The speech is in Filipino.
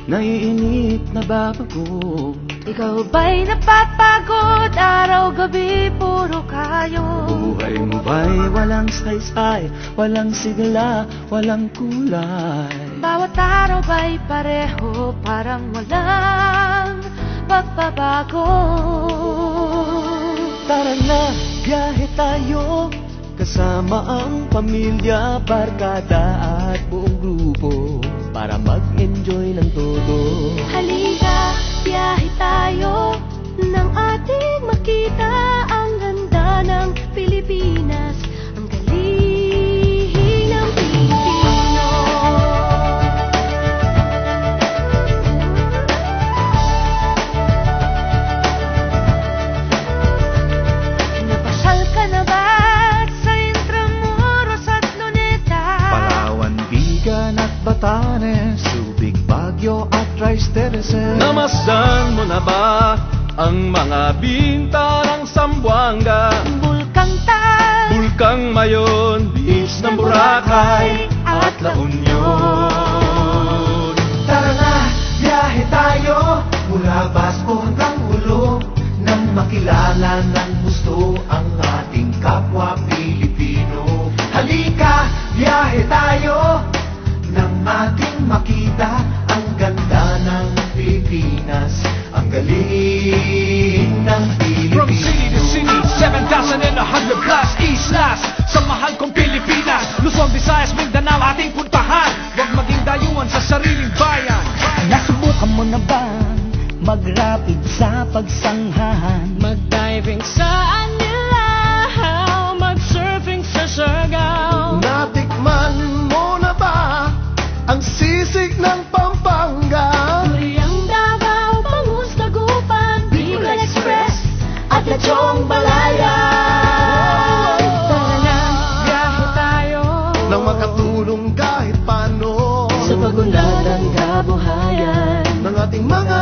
naiinip, nababago. Ikaw ba'y napapagod? Araw-gabi, puro kayo. Buhay mo ba'y walang saysay, walang sigla, walang kulay? Bawat araw ba'y pareho, parang walang pagbabago? Tara na, biyahe tayo, kasama ang pamilya, barkada at buong grupo, para mag-enjoy ng todo. Halika, biyahe tayo, nang ating makita ang ganda ng Pilipinas, ang galing ng Pilipino. Napasyal ka na ba sa Intramuros at Luneta? Palawan, Vigan at Batanes, Subic, Baguio at Rice Terraces. Namasdan mo na ba ang mga bintarang Zamboanga, Bulkang Tal, Bulkang Mayon, Beach ng Boracay at La Union? Tara na, biyahe tayo mula Basco hanggang Ulo, nang makilala ng gusto ang ating kapwa Pilipino. Halika, biyahe tayo nang ating makita ang ganda ng Pilipinas, ang galing ng Pilipino. From city to city, 7,100 plus islas, sa mahal kong Pilipinas, Luzon, Visayas, Mindanao ating puntahan. Huwag maging dayuhan sa sariling bayan. Nasubukan mo na bang mag-rapid sa pagsanghahan? mag-diving sa Anilaw, mag-surfing sa Siargao. Natikman mo na ba ang sisig ng Pampanga? Turiang Davao, Bangus, Dagupan, Bicol Express at Lechong Balayan. Tara na, biyahe tayo Nang makatulong kahit paano sa pagunlad ng kabuhayan ng ating mga